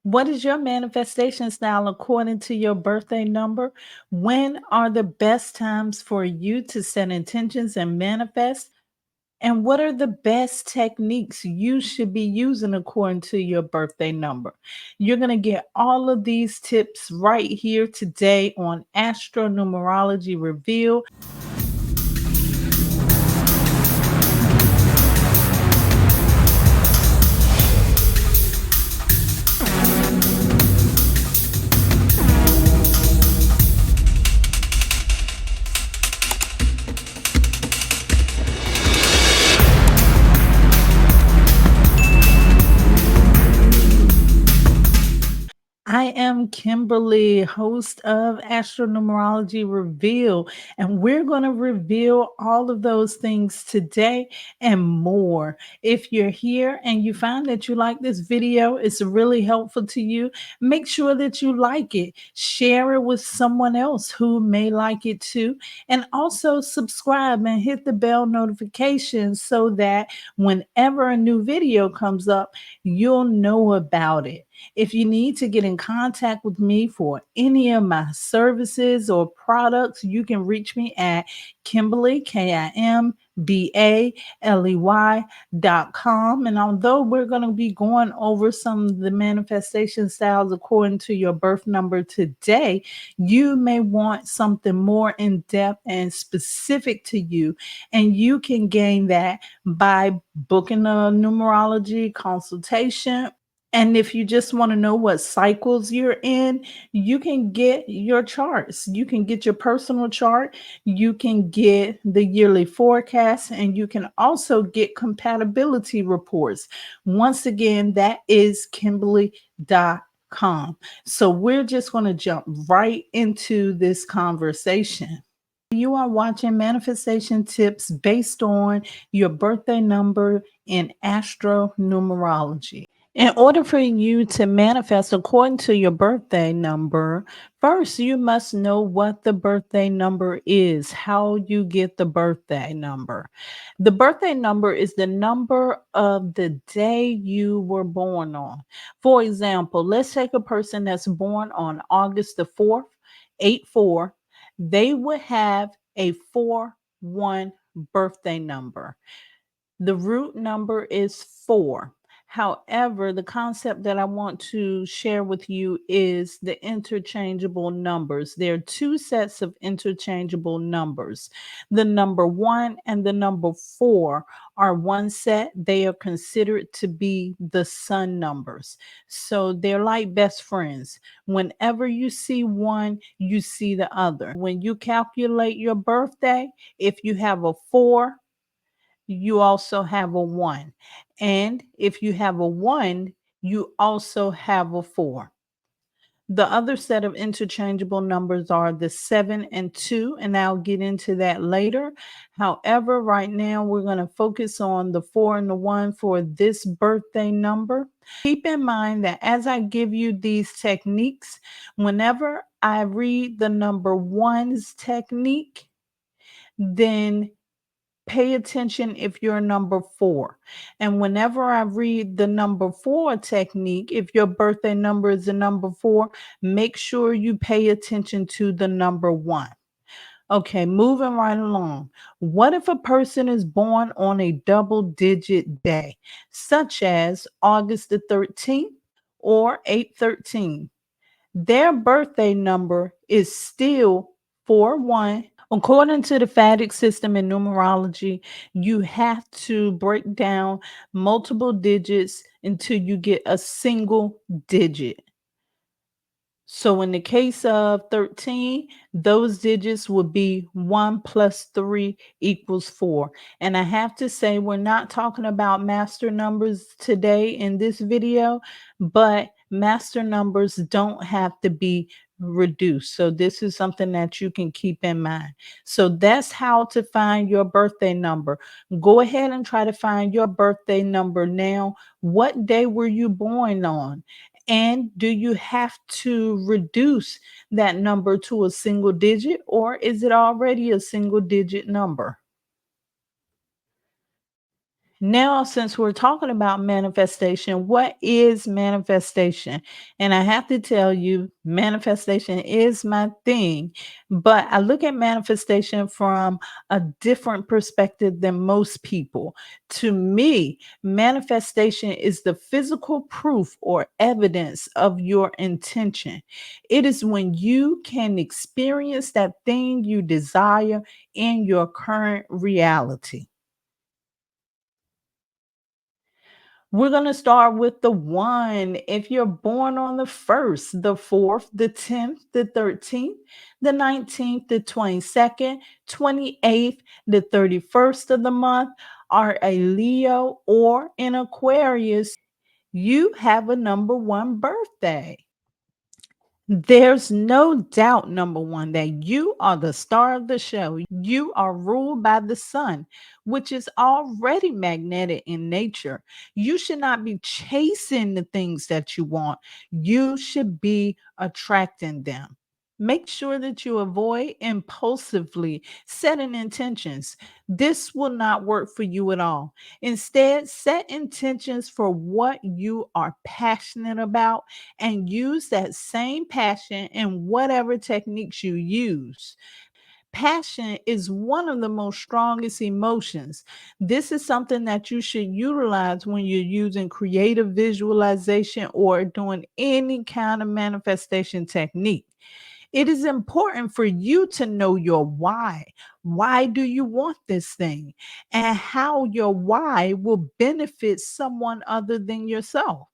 What is your manifestation style according to your birthday number? When are the best times for you to set intentions and manifest? And what are the best techniques you should be using according to your birthday number? You're going to get all of these tips right here today on Astro-Numerology Reveal. I am Kimberly, host of Astro-Numerology Reveal, and we're going to reveal all of those things today and more. If you're here and you find that you like this video, it's really helpful to you, make sure that you like it. Share it with someone else who may like it too, and also subscribe and hit the bell notification so that whenever a new video comes up, you'll know about it. If you need to get in contact with me for any of my services or products, you can reach me at Kimberly, KIMBALEY.com. And although we're going to be going over some of the manifestation styles according to your birth number today, you may want something more in depth and specific to you. And you can gain that by booking a numerology consultation. And if you just want to know what cycles you're in, you can get your charts. You can get your personal chart. You can get the yearly forecast, and you can also get compatibility reports. Once again, that is Kimberly.com. So we're just going to jump right into this conversation. You are watching manifestation tips based on your birthday number in astro numerology. In order for you to manifest according to your birthday number, first you must know what the birthday number is, how you get the birthday number. The birthday number is the number of the day you were born on. For example, let's take a person that's born on August the 4th, 8-4. They would have a 4-1 birthday number. The root number is 4. However, the concept that I want to share with you is the interchangeable numbers. There are two sets of interchangeable numbers. The number 1 and the number 4 are one set. They are considered to be the sun numbers. So they're like best friends. Whenever you see one, you see the other. When you calculate your birthday, if you have a 4, you also have a 1. And if you have a 1, you also have a 4. The other set of interchangeable numbers are the 7 and 2, and I'll get into that later. However, right now we're going to focus on the 4 and the 1 for this birthday number. Keep in mind that as I give you these techniques, whenever I read the number 1's technique, then pay attention if you're number 4. And whenever I read the number 4 technique, if your birthday number is the number 4, make sure you pay attention to the number 1. Okay, moving right along. What if a person is born on a double digit day, such as August the 13th or 8/13? Their birthday number is still 4-1. According to the Fadic system in numerology, you have to break down multiple digits until you get a single digit. So in the case of 13, those digits would be 1 plus 3 equals 4. And I have to say, we're not talking about master numbers today in this video, but master numbers don't have to be reduced. So this is something that you can keep in mind. So that's how to find your birthday number. Go ahead and try to find your birthday number now. What day were you born on? And do you have to reduce that number to a single digit, or is it already a single digit number? Now, since we're talking about manifestation, what is manifestation? And I have to tell you, manifestation is my thing, but I look at manifestation from a different perspective than most people. To me, manifestation is the physical proof or evidence of your intention. It is when you can experience that thing you desire in your current reality. We're going to start with the one. If you're born on the 1st, the 4th, the 10th, the 13th, the 19th, the 22nd, 28th, the 31st of the month, are a Leo or an Aquarius, you have a number one birthday. There's no doubt, number one, that you are the star of the show. You are ruled by the sun, which is already magnetic in nature. You should not be chasing the things that you want, you should be attracting them. Make sure that you avoid impulsively setting intentions. This will not work for you at all. Instead, set intentions for what you are passionate about and use that same passion in whatever techniques you use. Passion is one of the most strongest emotions. This is something that you should utilize when you're using creative visualization or doing any kind of manifestation technique. It is important for you to know your why. Why do you want this thing? And how your why will benefit someone other than yourself.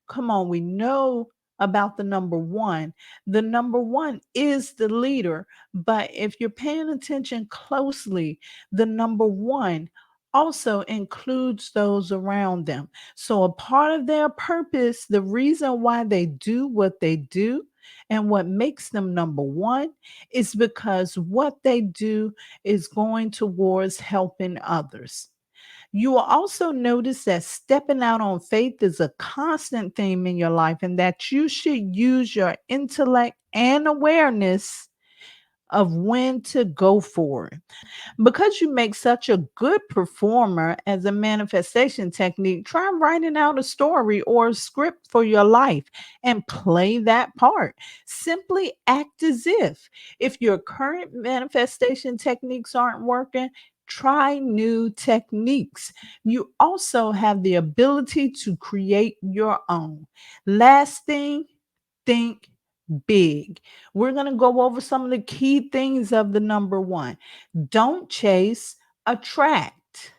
Come on, we know about the number one. The number one is the leader, but if you're paying attention closely, the number one also includes those around them. So, a part of their purpose, the reason why they do what they do, and what makes them number one is because what they do is going towards helping others. You will also notice that stepping out on faith is a constant theme in your life, and that you should use your intellect and awareness of when to go for it. Because you make such a good performer as a manifestation technique, try writing out a story or a script for your life and play that part. Simply act as if your current manifestation techniques aren't working, try new techniques. You also have the ability to create your own. Last thing, think big. We're going to go over some of the key things of the number one. Don't chase, attract.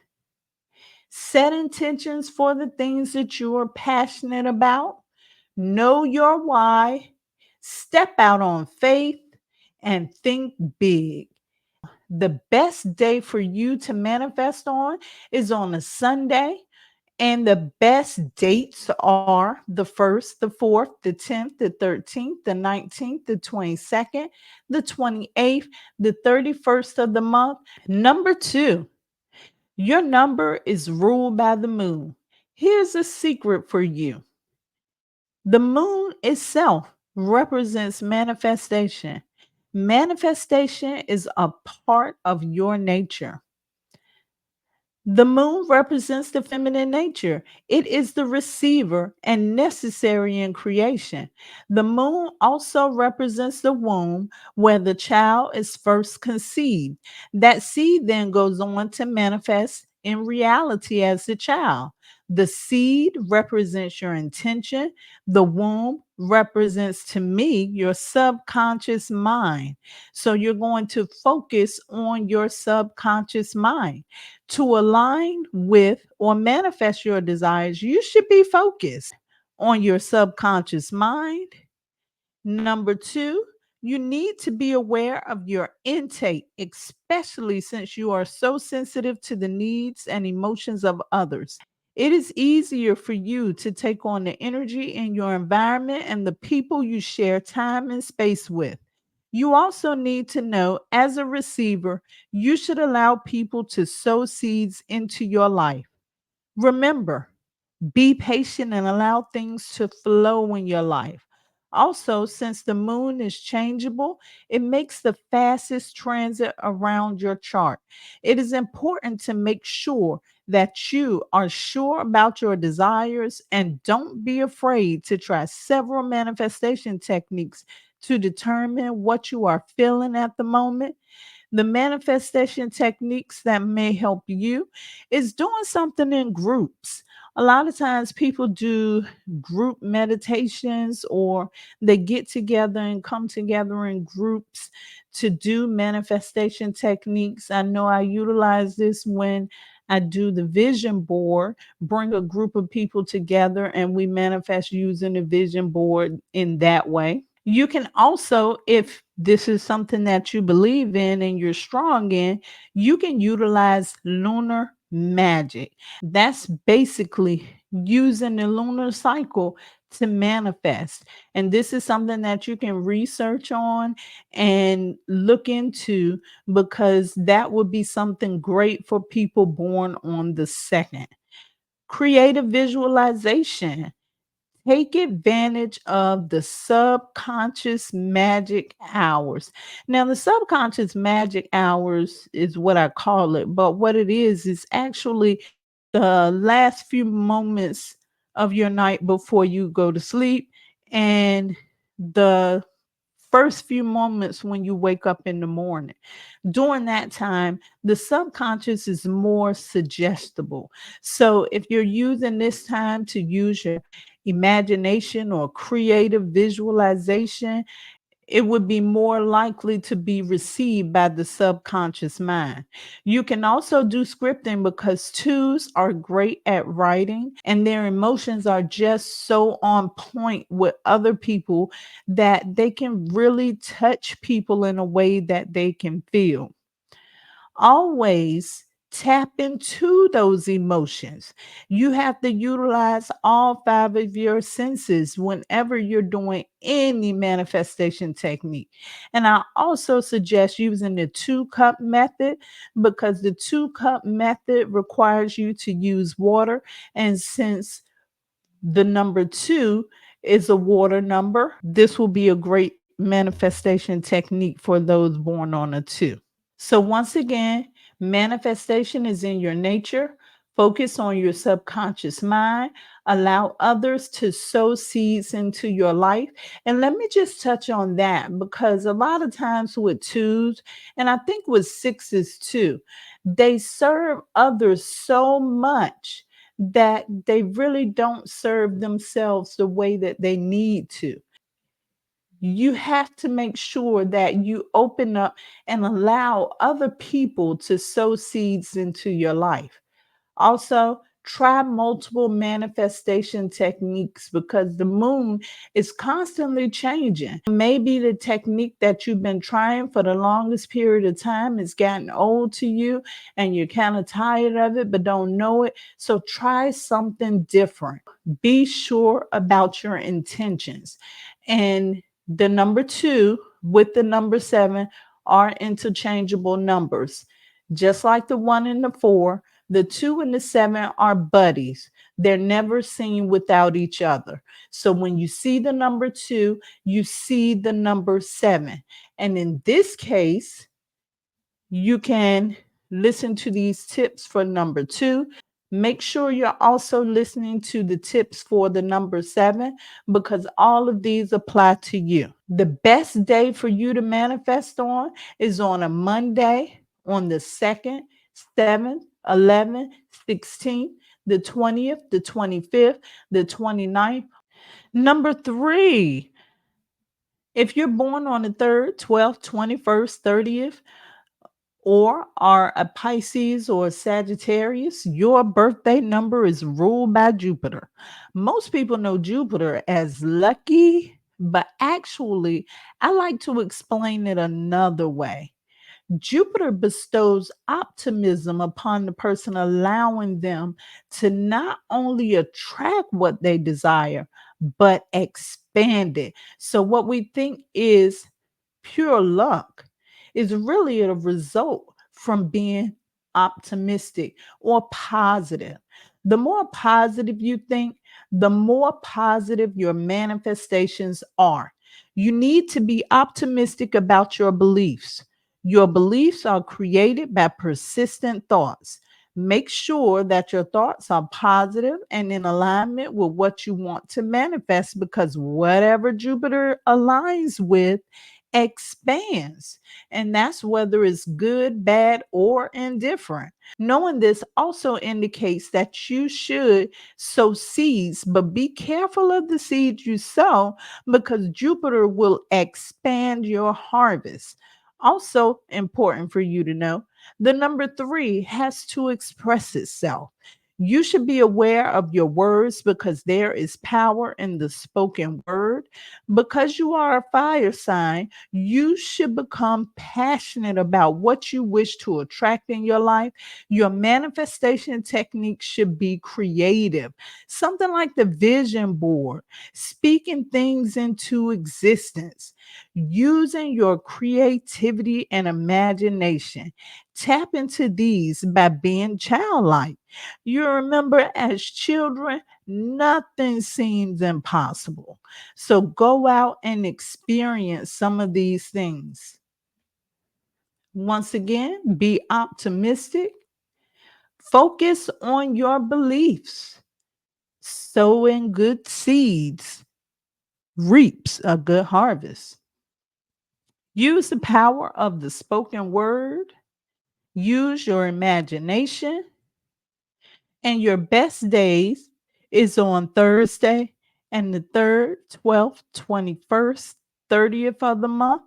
Set intentions for the things that you are passionate about. Know your why. Step out on faith and think big. The best day for you to manifest on is on a Sunday. And the best dates are the 1st, the 4th, the 10th, the 13th, the 19th, the 22nd, the 28th, the 31st of the month. Number two, your number is ruled by the moon. Here's a secret for you: the moon itself represents manifestation. Manifestation is a part of your nature. The moon represents the feminine nature. It is the receiver and necessary in creation. The moon also represents the womb where the child is first conceived. That seed then goes on to manifest in reality as the child. The seed represents your intention. The womb represents to me your subconscious mind. So you're going to focus on your subconscious mind. To align with or manifest your desires, you should be focused on your subconscious mind. Number two, you need to be aware of your intake, especially since you are so sensitive to the needs and emotions of others. It is easier for you to take on the energy in your environment and the people you share time and space with. You also need to know, as a receiver, you should allow people to sow seeds into your life. Remember, be patient and allow things to flow in your life. Also, since the moon is changeable, it makes the fastest transit around your chart. It is important to make sure that you are sure about your desires and don't be afraid to try several manifestation techniques to determine what you are feeling at the moment. The manifestation techniques that may help you is doing something in groups. A lot of times people do group meditations, or they get together and come together in groups to do manifestation techniques. I know I utilize this when I do the vision board, bring a group of people together and we manifest using the vision board in that way. You can also, if this is something that you believe in and you're strong in, you can utilize lunar magic. That's basically using the lunar cycle to manifest. And this is something that you can research on and look into, because that would be something great for people born on the second. Creative visualization. Take advantage of the subconscious magic hours. Now, the subconscious magic hours is what I call it, but what it is actually the last few moments of your night before you go to sleep, and the first few moments when you wake up in the morning. During that time, the subconscious is more suggestible. So if you're using this time to use your imagination or creative visualization, it would be more likely to be received by the subconscious mind. You can also do scripting, because twos are great at writing and their emotions are just so on point with other people that they can really touch people in a way that they can feel. Always tap into those emotions. You have to utilize all five of your senses whenever you're doing any manifestation technique. And I also suggest using the 2 cup method, because the 2 cup method requires you to use water. And since the number two is a water number, this will be a great manifestation technique for those born on a two. So, once again, manifestation is in your nature. Focus on your subconscious mind. Allow others to sow seeds into your life. And let me just touch on that, because a lot of times with twos, and I think with sixes too, they serve others so much that they really don't serve themselves the way that they need to. You have to make sure that you open up and allow other people to sow seeds into your life. Also, try multiple manifestation techniques, because the moon is constantly changing. Maybe the technique that you've been trying for the longest period of time is gotten old to you and you're kind of tired of it but don't know it. So try something different. Be sure about your intentions. And the number two with the number seven are interchangeable numbers. Just like the one and the four, the two and the seven are buddies. They're never seen without each other. So when you see the number two, you see the number seven. And in this case, you can listen to these tips for number two. Make sure you're also listening to the tips for the number seven, because all of these apply to you. The best day for you to manifest on is on a Monday, on the 2nd, 7th, 11th, 16th, the 20th, the 25th, the 29th. Number three, if you're born on the 3rd, 12th, 21st, 30th, or are a Pisces or a Sagittarius, your birthday number is ruled by Jupiter. Most people know Jupiter as lucky, but actually, I like to explain it another way. Jupiter bestows optimism upon the person, allowing them to not only attract what they desire, but expand it. So, what we think is pure luck is really a result from being optimistic or positive. The more positive you think, the more positive your manifestations are. You need to be optimistic about your beliefs. Your beliefs are created by persistent thoughts. Make sure that your thoughts are positive and in alignment with what you want to manifest, because whatever Jupiter aligns with expands. And that's whether it's good, bad, or indifferent. Knowing this also indicates that you should sow seeds, but be careful of the seeds you sow, because Jupiter will expand your harvest. Also, important for you to know, the number three has to express itself. You should be aware of your words, because there is power in the spoken word. Because you are a fire sign, you should become passionate about what you wish to attract in your life. Your manifestation technique should be creative, something like the vision board, speaking things into existence, using your creativity and imagination. Tap into these by being childlike. You remember, as children, nothing seems impossible. So go out and experience some of these things. Once again, be optimistic. Focus on your beliefs. Sowing good seeds reaps a good harvest. Use the power of the spoken word. Use your imagination. And your best days is on Thursday and the 3rd, 12th, 21st, 30th of the month.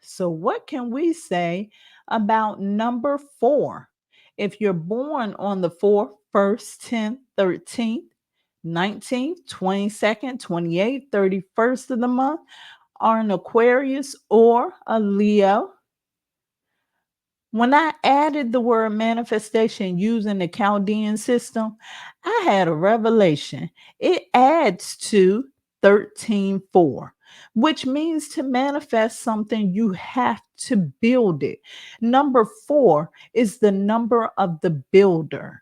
So, what can we say about number four? If you're born on the 4th, 1st, 10th, 13th, 19th, 22nd, 28th, 31st of the month, are an Aquarius or a Leo, when I added the word manifestation using the Chaldean system, I had a revelation. It adds to 13:4, which means to manifest something, you have to build it. Number four is the number of the builder.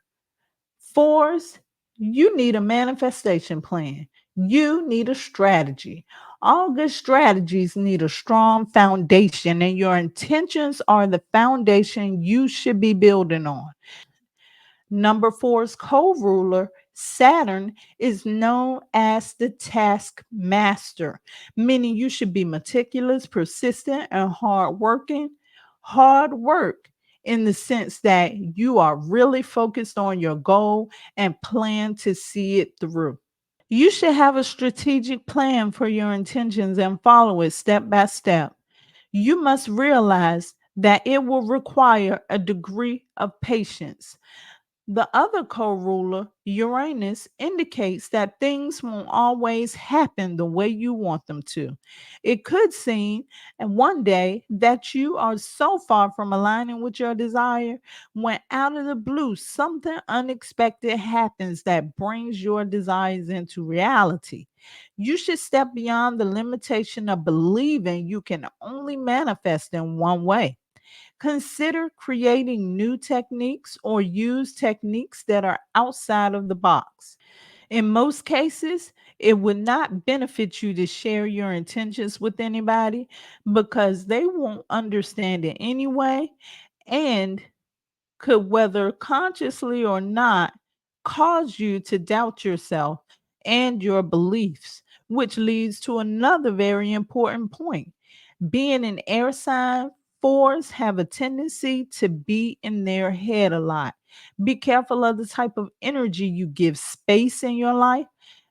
Fours, you need a manifestation plan. You need a strategy. All good strategies need a strong foundation, and your intentions are the foundation you should be building on. Number four's co ruler, Saturn, is known as the task master, meaning you should be meticulous, persistent, and hardworking. Hard work in the sense that you are really focused on your goal and plan to see it through. You should have a strategic plan for your intentions and follow it step by step. You must realize that it will require a degree of patience. The other co ruler, Uranus, indicates that things won't always happen the way you want them to. It could seem, and one day, that you are so far from aligning with your desire, when out of the blue, something unexpected happens that brings your desires into reality. You should step beyond the limitation of believing you can only manifest in one way. Consider creating new techniques or use techniques that are outside of the box. In most cases, it would not benefit you to share your intentions with anybody, because they won't understand it anyway, and could, whether consciously or not, cause you to doubt yourself and your beliefs, which leads to another very important point. Being an air sign, fours have a tendency to be in their head a lot. Be careful of the type of energy you give space in your life.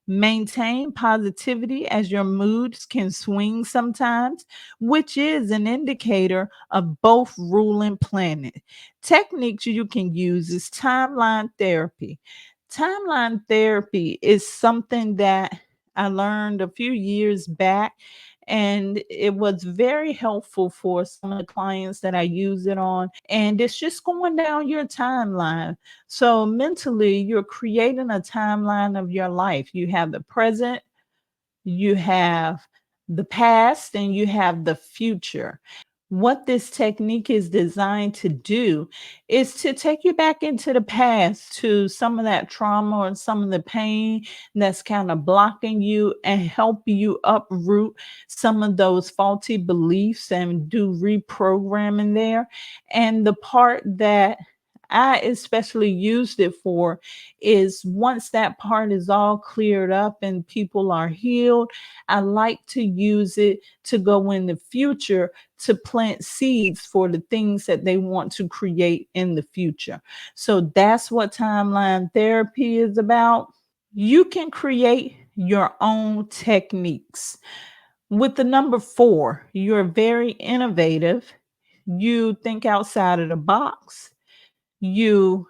Maintain positivity, as your moods can swing sometimes, which is an indicator of both ruling planet. Techniques you can use is timeline therapy. Timeline therapy is something that I learned a few years back, and it was very helpful for some of the clients that I use it on. And it's just going down your timeline. So mentally, you're creating a timeline of your life. You have the present, you have the past, and you have the future. What this technique is designed to do is to take you back into the past to some of that trauma or some of the pain that's kind of blocking you and help you uproot some of those faulty beliefs and do reprogramming there. And the part that I especially used it for is once that part is all cleared up and people are healed, I like to use it to go in the future to plant seeds for the things that they want to create in the future. So that's what timeline therapy is about. You can create your own techniques. With the number 4, you're very innovative. You think outside of the box. You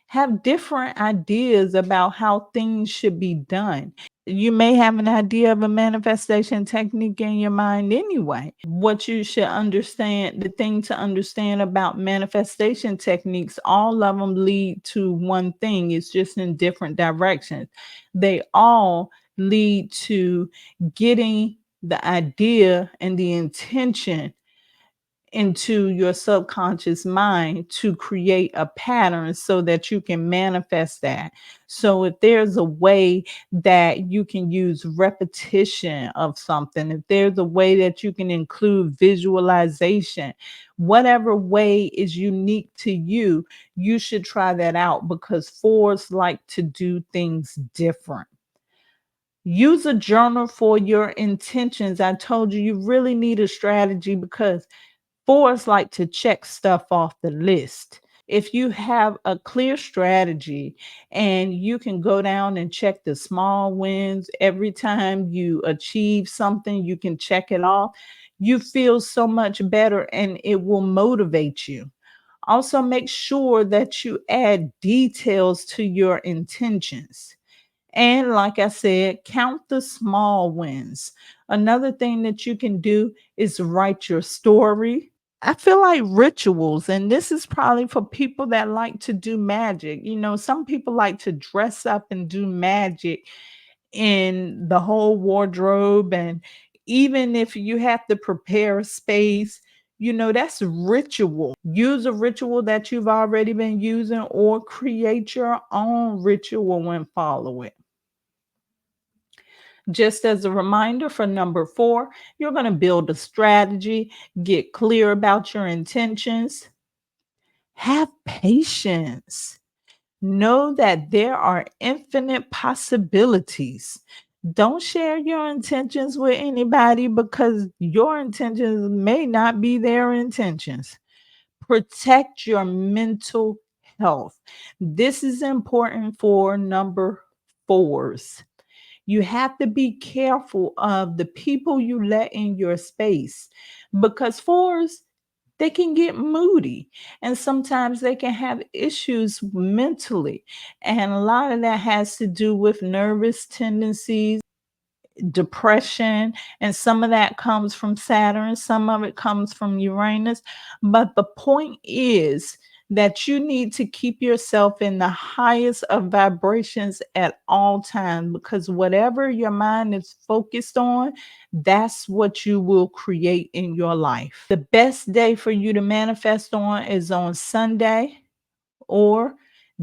have different ideas about how things should be done. You may have an idea of a manifestation technique in your mind anyway. What you should understand, the thing to understand about manifestation techniques, all of them lead to one thing. It's just in different directions. They all lead to getting the idea and the intention into your subconscious mind to create a pattern so that you can manifest that. So if there's a way that you can use repetition of something, if there's a way that you can include visualization, whatever way is unique to you, you should try that out because fours like to do things different. Use a journal for your intentions. I told you you really need a strategy because fours like to check stuff off the list. If you have a clear strategy and you can go down and check the small wins every time you achieve something, you can check it off. You feel so much better and it will motivate you. Also, make sure that you add details to your intentions. And like I said, count the small wins. Another thing that you can do is write your story. I feel like rituals, and this is probably for people that like to do magic. You know, some people like to dress up and do magic in the whole wardrobe. And even if you have to prepare a space, you know, that's ritual. Use a ritual that you've already been using or create your own ritual and follow it. Just as a reminder for number 4, you're going to build a strategy, get clear about your intentions, have patience. Know that there are infinite possibilities. Don't share your intentions with anybody because your intentions may not be their intentions. Protect your mental health. This is important for number 4s. You have to be careful of the people you let in your space because 4s, they can get moody and sometimes they can have issues mentally. And a lot of that has to do with nervous tendencies, depression, and some of that comes from Saturn, some of it comes from Uranus. But the point is that you need to keep yourself in the highest of vibrations at all times because whatever your mind is focused on, that's what you will create in your life. The best day for you to manifest on is on Sunday or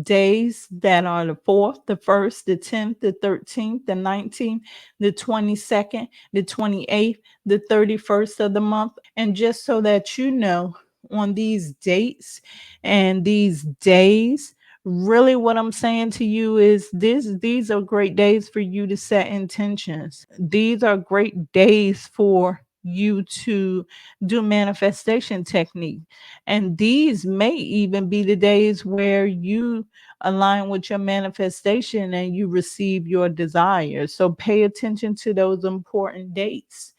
days that are the 4th, the 1st, the 10th, the 13th, the 19th, the 22nd, the 28th, the 31st of the month. And just so that you know, on these dates and these days, really what I'm saying to you is these are great days for you to set intentions. These are great days for you to do manifestation technique. And these may even be the days where you align with your manifestation and you receive your desires. So pay attention to those important dates.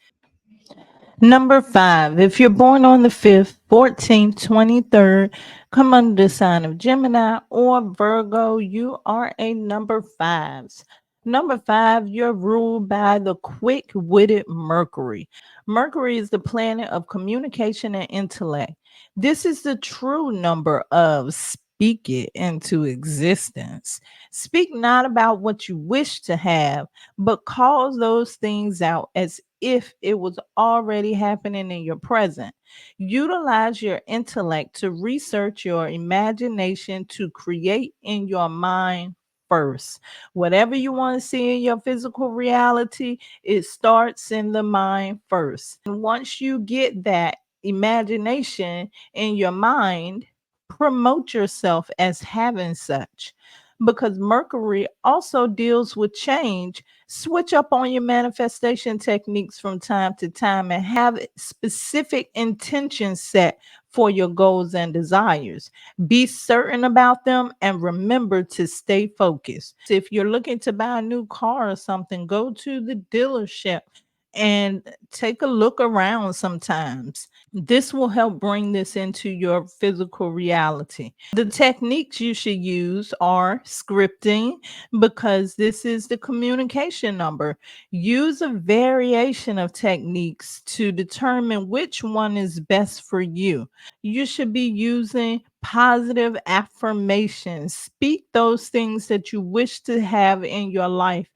Number 5, if you're born on the 5th, 14th, 23rd, come under the sign of Gemini or Virgo, you are a number 5s. Number 5, you're ruled by the quick witted Mercury. Mercury is the planet of communication and intellect. This is the true number of speak it into existence. Speak not about what you wish to have, but call those things out as if it was already happening in your present. Utilize your intellect to research your imagination to create in your mind first. Whatever you want to see in your physical reality, it starts in the mind first. And once you get that imagination in your mind, promote yourself as having such. Because Mercury also deals with change, switch up on your manifestation techniques from time to time and have specific intentions set for your goals and desires. Be certain about them and remember to stay focused. If you're looking to buy a new car or something, go to the dealership and take a look around sometimes. This will help bring this into your physical reality. The techniques you should use are scripting, because this is the communication number. Use a variation of techniques to determine which one is best for you. You should be using positive affirmations. Speak those things that you wish to have in your life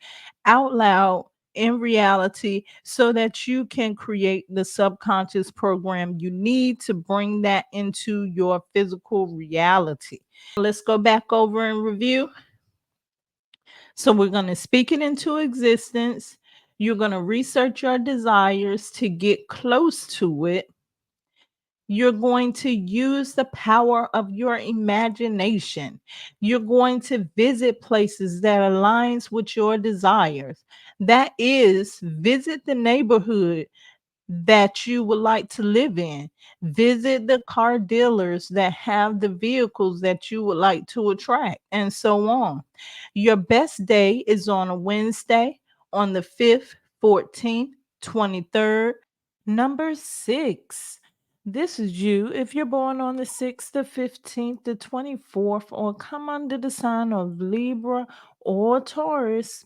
out loud in reality so that you can create the subconscious program you need to bring that into your physical reality. Let's go back over and review. So, we're going to speak it into existence. You're going to research your desires to get close to it. You're going to use the power of your imagination. You're going to visit places that aligns with your desires. That is, visit the neighborhood that you would like to live in. Visit the car dealers that have the vehicles that you would like to attract, and so on. Your best day is on a Wednesday, on the 5th, 14th, 23rd. Number 6. This is you if you're born on the 6th, the 15th, the 24th, or come under the sign of Libra or Taurus.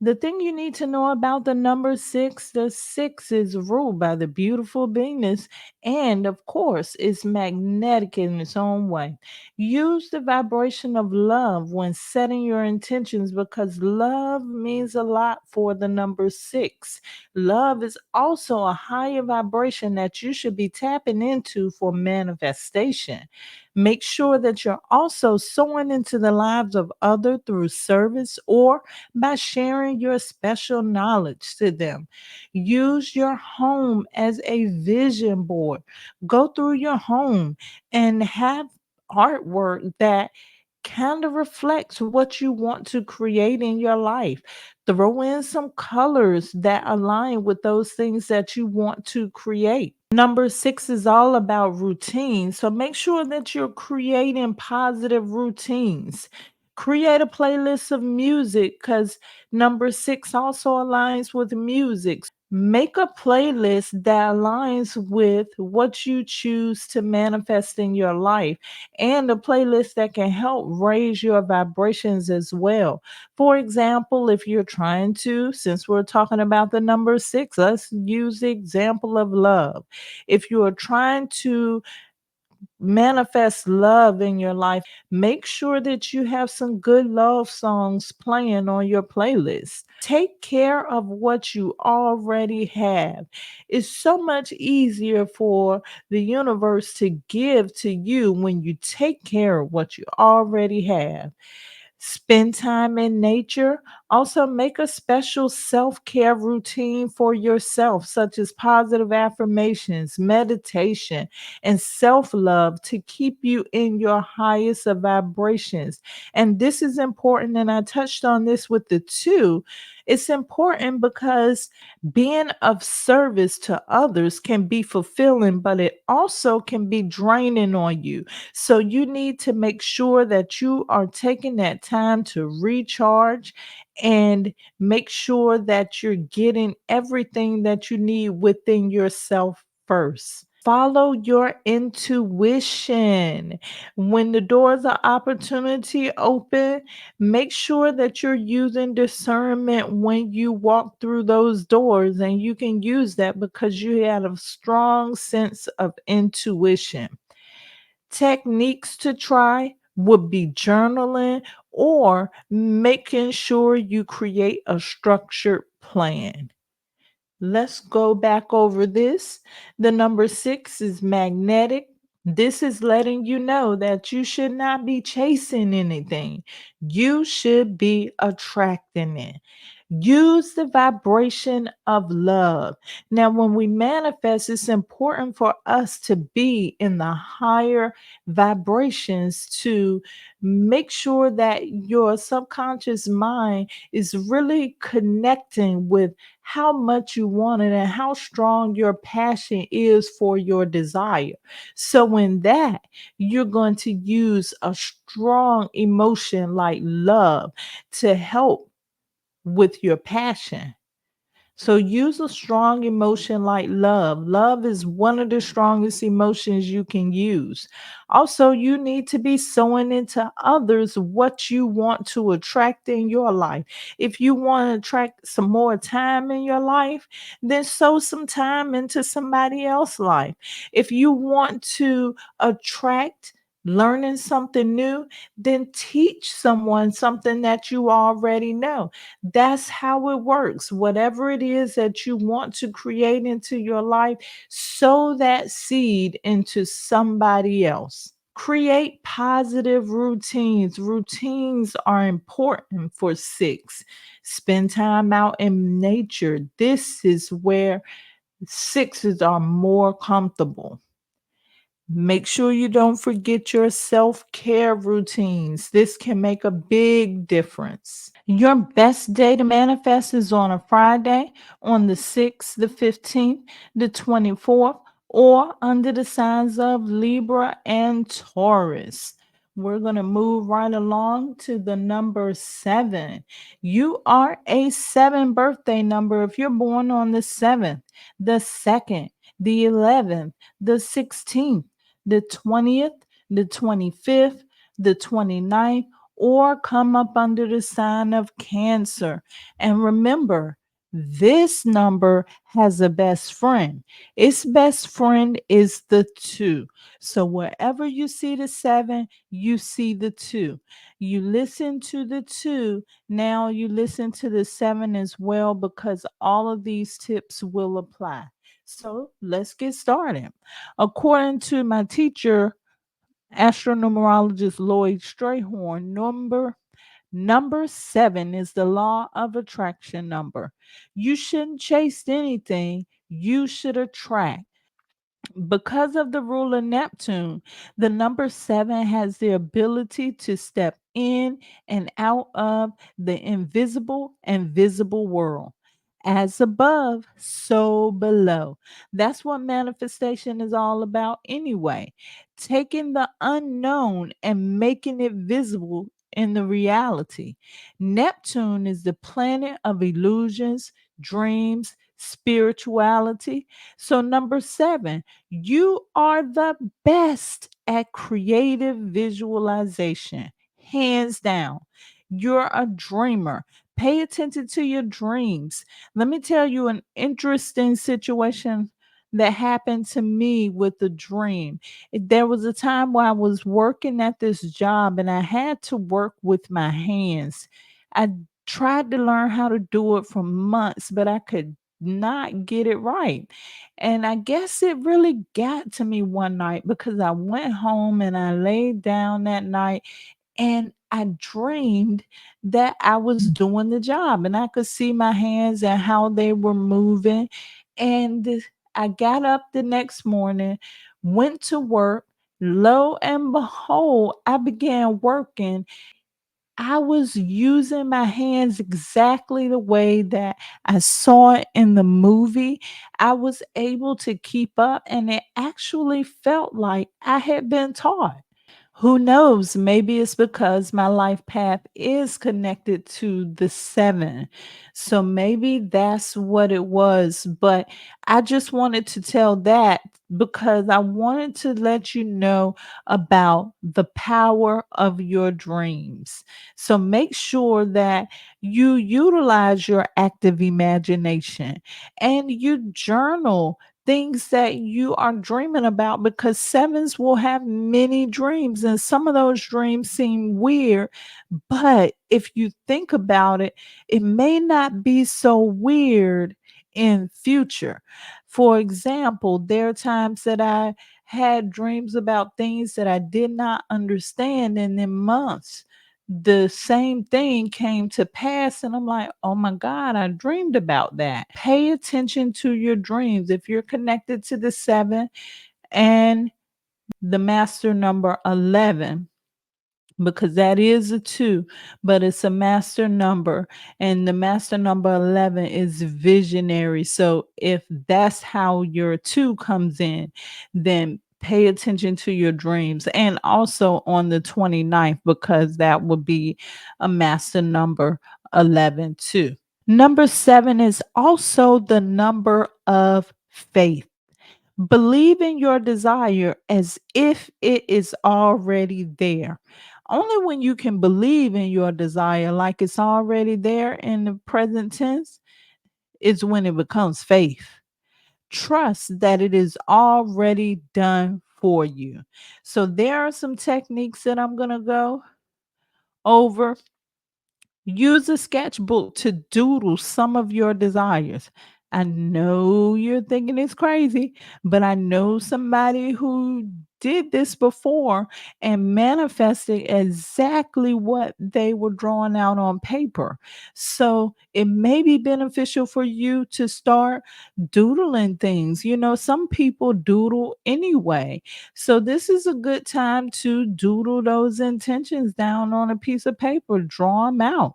The thing you need to know about the number 6, the 6 is ruled by the beautiful Venus and, of course, is magnetic in its own way. Use the vibration of love when setting your intentions, because love means a lot for the number 6. Love is also a higher vibration that you should be tapping into for manifestation. Make sure that you're also sowing into the lives of others through service or by sharing your special knowledge to them. Use your home as a vision board. Go through your home and have artwork that kind of reflects what you want to create in your life. Throw in some colors that align with those things that you want to create. Number 6 is all about routine. So make sure that you're creating positive routines. Create a playlist of music, because number 6 also aligns with music. Make a playlist that aligns with what you choose to manifest in your life, and a playlist that can help raise your vibrations as well. For example, if you're trying to, since we're talking about the number 6, let's use the example of love. If you are trying to manifest love in your life, make sure that you have some good love songs playing on your playlist. Take care of what you already have. It's so much easier for the universe to give to you when you take care of what you already have. Spend time in nature. Also, make a special self care routine for yourself, such as positive affirmations, meditation, and self love to keep you in your highest of vibrations. And this is important. And I touched on this with the 2. It's important because being of service to others can be fulfilling, but it also can be draining on you. So you need to make sure that you are taking that time to recharge and make sure that you're getting everything that you need within yourself first. Follow your intuition. When the doors of opportunity open, make sure that you're using discernment when you walk through those doors, and you can use that because you have a strong sense of intuition. Techniques to try: would be journaling or making sure you create a structured plan. Let's go back over this. The number 6 is magnetic. This is letting you know that you should not be chasing anything. You should be attracting it. Use the vibration of love. Now, when we manifest, it's important for us to be in the higher vibrations to make sure that your subconscious mind is really connecting with how much you want it and how strong your passion is for your desire. So, in that, you're going to use a strong emotion like love to help with your passion. So use a strong emotion like love. Love is one of the strongest emotions you can use. Also, you need to be sowing into others what you want to attract in your life. If you want to attract some more time in your life, then sow some time into somebody else's life. If you want to attract learning something new, then teach someone something that you already know. That's how it works. Whatever it is that you want to create into your life, sow that seed into somebody else. Create positive routines. Routines are important for 6. Spend time out in nature. This is where 6s are more comfortable. Make sure you don't forget your self care routines. This can make a big difference. Your best day to manifest is on a Friday, on the 6th, the 15th, the 24th, or under the signs of Libra and Taurus. We're going to move right along to the number 7. You are a 7 birthday number if you're born on the 7th, the 2nd, the 11th, the 16th, the 20th, the 25th, the 29th, or come up under the sign of Cancer. And remember, this number has a best friend. Its best friend is the 2. So wherever you see the 7, you see the 2. You listen to the 2, now you listen to the 7 as well because all of these tips will apply. So let's get started. According to my teacher, Astro-Numerologist Lloyd Strayhorn, number 7 is the law of attraction number. You shouldn't chase anything, you should attract. Because of the ruler Neptune, the number 7 has the ability to step in and out of the invisible and visible world. As above, so below. That's what manifestation is all about, anyway. Taking the unknown and making it visible in the reality. Neptune is the planet of illusions, dreams, spirituality. So, number 7, you are the best at creative visualization, hands down. You're a dreamer. Pay attention to your dreams. Let me tell you an interesting situation that happened to me with the dream. There was a time where I was working at this job and I had to work with my hands. I tried to learn how to do it for months, but I could not get it right. And I guess it really got to me one night because I went home and I laid down that night and I dreamed that I was doing the job and I could see my hands and how they were moving. And I got up the next morning, went to work. Lo and behold, I began working. I was using my hands exactly the way that I saw it in the movie. I was able to keep up, and it actually felt like I had been taught. Who knows? Maybe it's because my life path is connected to the 7. So maybe that's what it was. But I just wanted to tell that because I wanted to let you know about the power of your dreams. So make sure that you utilize your active imagination and you journal things that you are dreaming about, because sevens will have many dreams and some of those dreams seem weird, but if you think about it, it may not be so weird in future. For example, there are times that I had dreams about things that I did not understand, and in months the same thing came to pass, and I'm like, oh my god, I dreamed about that. Pay attention to your dreams. If you're connected to the 7 and the master number 11, because that is a 2, but it's a master number, and the master number 11 is visionary. So if that's how your 2 comes in, then pay attention to your dreams, and also on the 29th, because that would be a master number 11 too. Number 7 is also the number of faith. Believe in your desire as if it is already there. Only when you can believe in your desire like it's already there in the present tense is when it becomes faith. Trust that it is already done for you. So there are some techniques that I'm going to go over. Use a sketchbook to doodle some of your desires. I know you're thinking it's crazy, but I know somebody who did this before and manifested exactly what they were drawing out on paper. So it may be beneficial for you to start doodling things. You know, some people doodle anyway. So this is a good time to doodle those intentions down on a piece of paper, draw them out.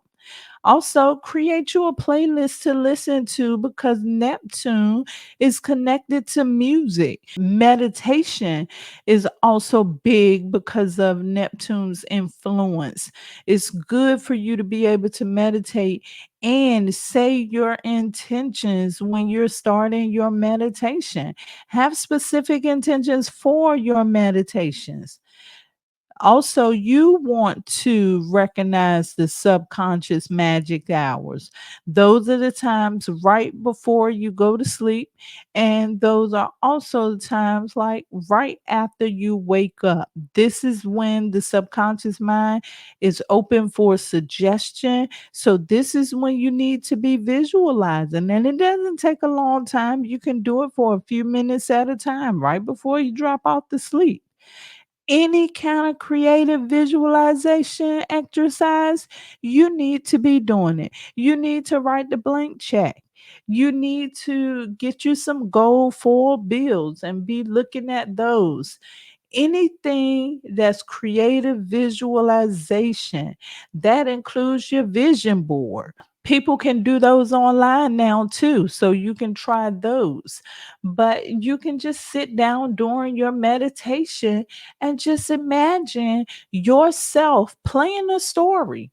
Also, create you a playlist to listen to, because Neptune is connected to music. Meditation is also big because of Neptune's influence. It's good for you to be able to meditate and say your intentions when you're starting your meditation. Have specific intentions for your meditations. Also, you want to recognize the subconscious magic hours. Those are the times right before you go to sleep, and those are also the times like right after you wake up. This is when the subconscious mind is open for suggestion. So this is when you need to be visualizing, and it doesn't take a long time. You can do it for a few minutes at a time right before you drop off to sleep. Any kind of creative visualization exercise, you need to be doing it. You need to write the blank check. You need to get you some gold foil bills and be looking at those. Anything that's creative visualization, that includes your vision board. People can do those online now too, so you can try those. But you can just sit down during your meditation and just imagine yourself playing a story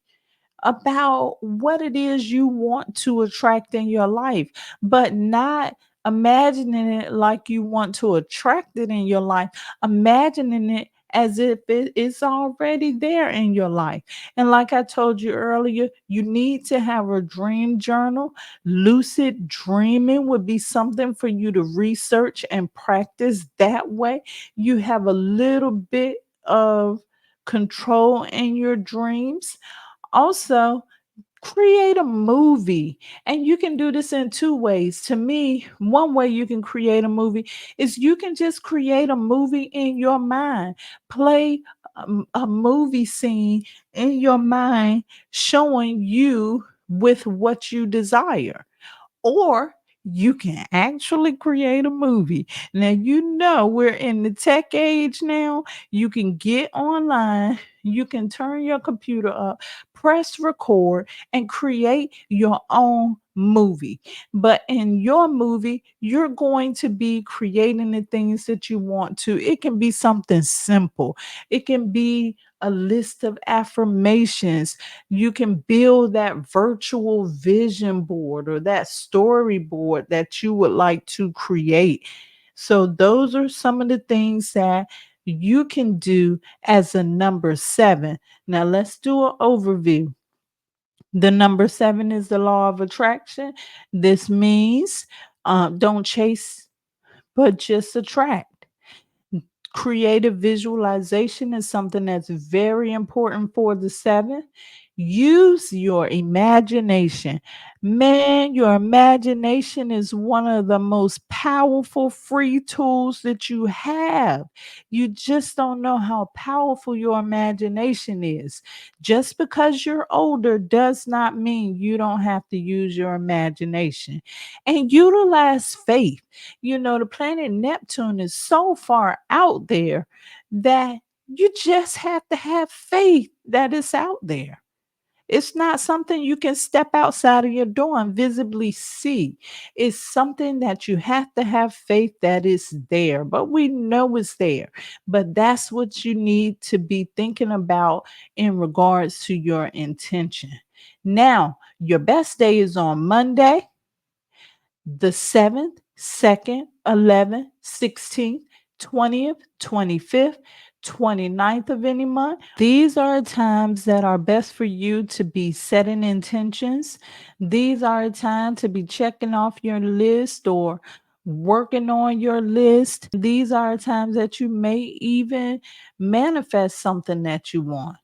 about what it is you want to attract in your life, but not imagining it like you want to attract it in your life, imagining it as if it is already there in your life. And like I told you earlier, you need to have a dream journal. Lucid dreaming would be something for you to research and practice. That way, you have a little bit of control in your dreams. Also, create a movie, and you can do this in two ways. To me, one way you can create a movie is you can just create a movie in your mind. Play a movie scene in your mind showing you with what you desire, or you can actually create a movie. Now, you know, we're in the tech age now. You can get online, you can turn your computer up, press record, and create your own movie. But in your movie, you're going to be creating the things that you want to. It can be something simple, it can be a list of affirmations. You can build that virtual vision board or that storyboard that you would like to create. So, those are some of the things that you can do as a number 7. Now, let's do an overview. The number 7 is the law of attraction. This means don't chase but just attract. Creative visualization is something that's very important for the seven. Use your imagination. Man, your imagination is one of the most powerful free tools that you have. You just don't know how powerful your imagination is. Just because you're older does not mean you don't have to use your imagination and utilize faith. The planet Neptune is so far out there that you just have to have faith that it's out there. It's not something you can step outside of your door and visibly see. It's something that you have to have faith that is there, but we know it's there. But that's what you need to be thinking about in regards to your intention. Now, your best day is on Monday, the 7th, 2nd, 11th, 16th, 20th, 25th, 29th of any month. These are times that are best for you to be setting intentions. These are a time to be checking off your list or working on your list. These are times that you may even manifest something that you want.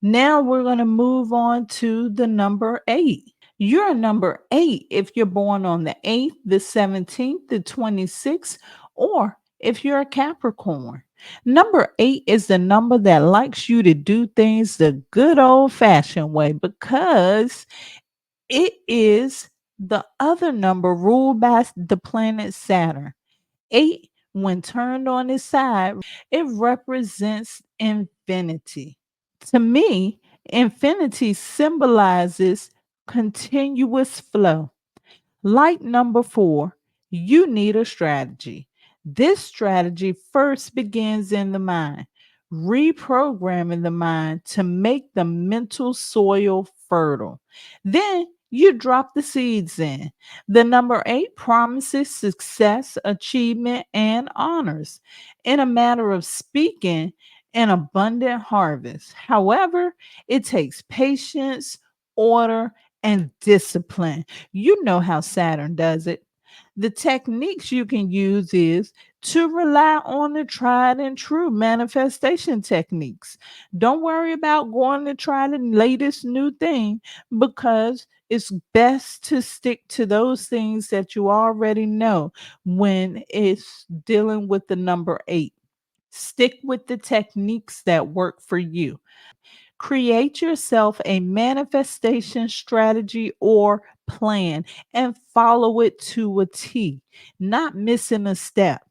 Now we're going to move on to the number 8. You're a number 8 if you're born on the 8th, the 17th, the 26th, or if you're a Capricorn. Number 8 is the number that likes you to do things the good old fashioned way because it is the other number ruled by the planet Saturn. 8, when turned on its side, it represents infinity. To me, infinity symbolizes continuous flow. Like number 4, you need a strategy. This strategy first begins in the mind, reprogramming the mind to make the mental soil fertile. Then you drop the seeds in. The number 8 promises success, achievement, and honors. In a matter of speaking, an abundant harvest. However, it takes patience, order, and discipline. You know how Saturn does it. The techniques you can use is to rely on the tried and true manifestation techniques. Don't worry about going to try the latest new thing because it's best to stick to those things that you already know when it's dealing with the number 8. Stick with the techniques that work for you. Create yourself a manifestation strategy or plan and follow it to a T, not missing a step.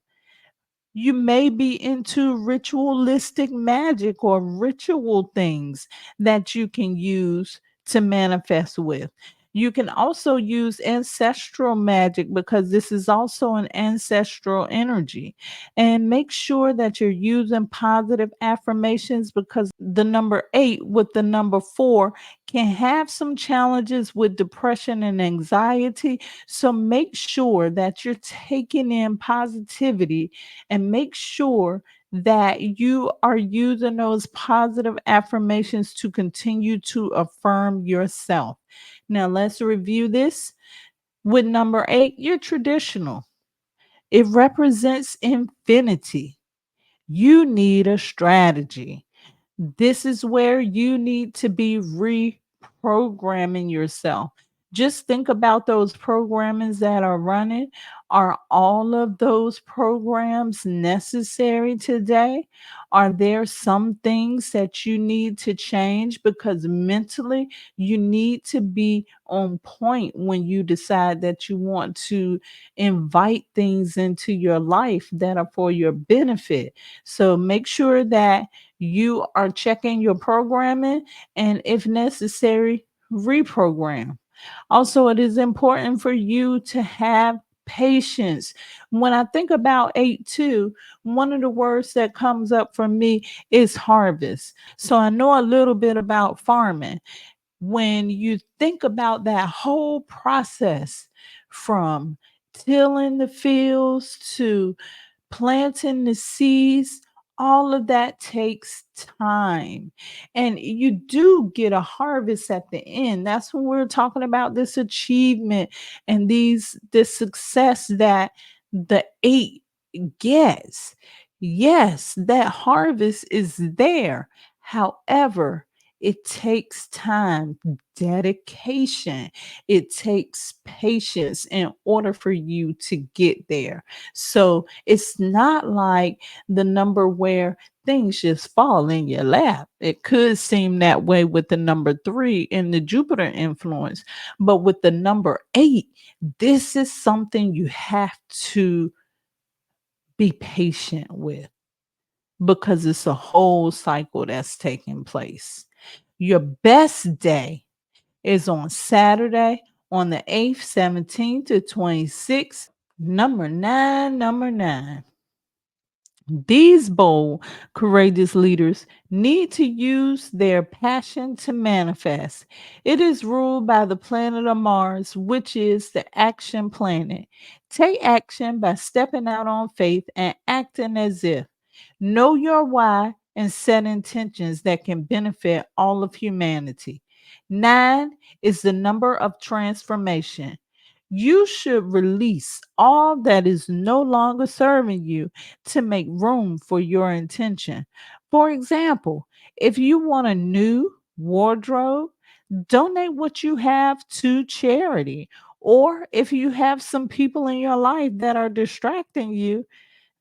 You may be into ritualistic magic or ritual things that you can use to manifest with. You can also use ancestral magic because this is also an ancestral energy. And make sure that you're using positive affirmations because the number 8 with the number 4 can have some challenges with depression and anxiety. So make sure that you're taking in positivity and make sure that you are using those positive affirmations to continue to affirm yourself. Now, let's review this. With number 8, you're traditional, it represents infinity. You need a strategy. This is where you need to be reprogramming yourself. Just think about those programmings that are running. Are all of those programs necessary today? Are there some things that you need to change? Because mentally, you need to be on point when you decide that you want to invite things into your life that are for your benefit. So make sure that you are checking your programming and, if necessary, reprogram. Also, it is important for you to have patience. When I think about 8 2, one of the words that comes up for me is harvest. So I know a little bit about farming. When you think about that whole process from tilling the fields to planting the seeds, all of that takes time. And you do get a harvest at the end. That's when we're talking about this achievement and this success that the 8 Yes, yes, that harvest is there. However, it takes time, dedication, it takes patience in order for you to get there. So it's not like the number where things just fall in your lap. It could seem that way with the number three in the Jupiter influence, but with the number eight, this is something you have to be patient with because it's a whole cycle that's taking place. Your best day is on Saturday on the 8th, 17th to 26th. Number nine, number nine. These bold, courageous leaders need to use their passion to manifest. It is ruled by the planet of Mars, which is the action planet. Take action by stepping out on faith and acting as if. Know your why and set intentions that can benefit all of humanity. Nine is the number of transformation. You should release all that is no longer serving you to make room for your intention. For example, if you want a new wardrobe, donate what you have to charity. Or if you have some people in your life that are distracting you,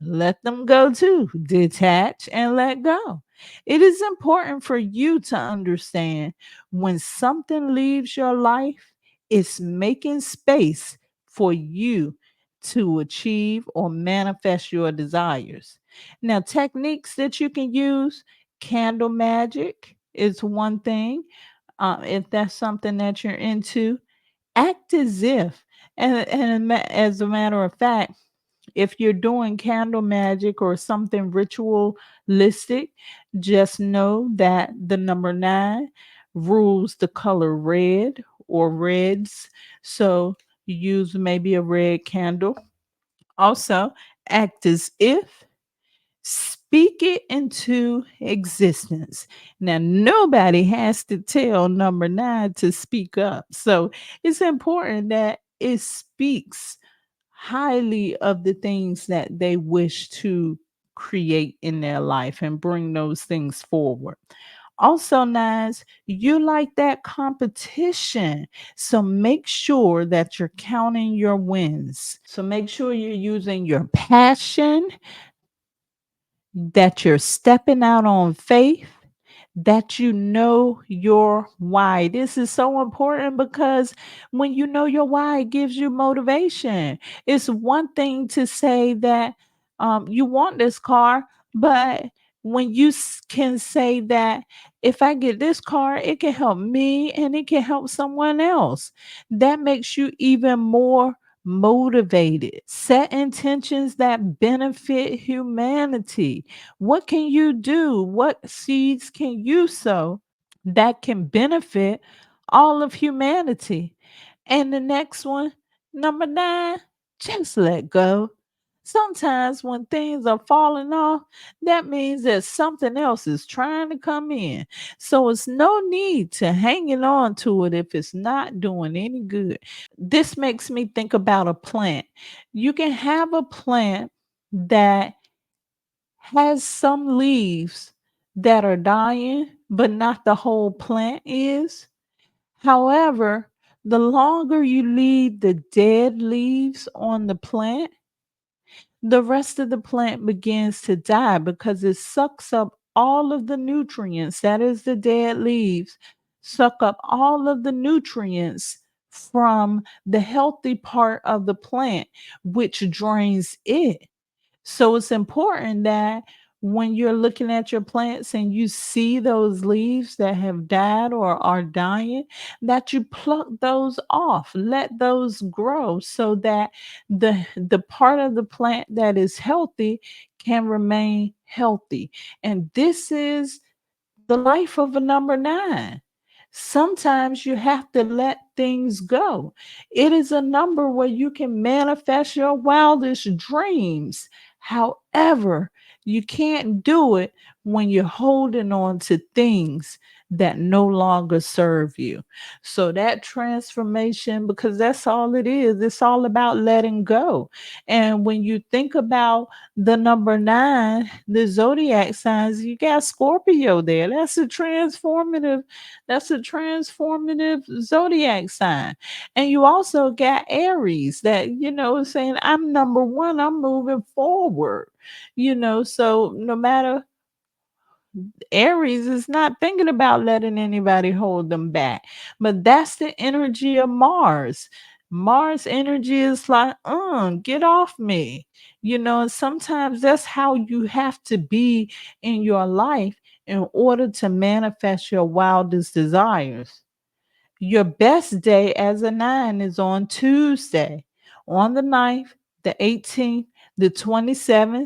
let them go too. Detach and let go. It is important for you to understand when something leaves your life, it's making space for you to achieve or manifest your desires. Now, techniques that you can use, candle magic is one thing. If that's something that you're into, act as if, as a matter of fact, if you're doing candle magic or something ritualistic, just know that the number nine rules the color red or reds. So you use maybe a red candle. Also, act as if, speak it into existence. Now, nobody has to tell number nine to speak up. So it's important that it speaks highly of the things that they wish to create in their life and bring those things forward. Also, nines, you like that competition. So make sure that you're counting your wins. So make sure you're using your passion, that you're stepping out on faith, that you know your why. This is so important because when you know your why, it gives you motivation. It's one thing to say that you want this car, but when you can say that if I get this car, it can help me and it can help someone else, that makes you even more motivated. Set intentions that benefit humanity. What can you do? What seeds can you sow that can benefit all of humanity? And the next one, number nine, just let go. Sometimes when things are falling off, that means that something else is trying to come in. So it's no need to hanging on to it if it's not doing any good. This makes me think about a plant. You can have a plant that has some leaves that are dying, but not the whole plant is. However, the longer you leave the dead leaves on the plant, the rest of the plant begins to die because it sucks up all of the nutrients. That is the dead leaves, suck up all of the nutrients from the healthy part of the plant, which drains it. So it's important that when you're looking at your plants and you see those leaves that have died or are dying, that you pluck those off, let those grow so that the part of the plant that is healthy can remain healthy. And this is the life of a number nine. Sometimes you have to let things go. It is a number where you can manifest your wildest dreams. However, you can't do it when you're holding on to things that no longer serve you. So that transformation, because that's all it is, it's all about letting go. And when you think about the number 9, the zodiac signs, you got Scorpio there. That's a transformative zodiac sign. And you also got Aries that, saying, I'm number 1, I'm moving forward. So no matter, Aries is not thinking about letting anybody hold them back. But that's the energy of Mars. Mars energy is like, get off me. And sometimes that's how you have to be in your life in order to manifest your wildest desires. Your best day as a 9 is on Tuesday, on the 9th, the 18th, the 27th,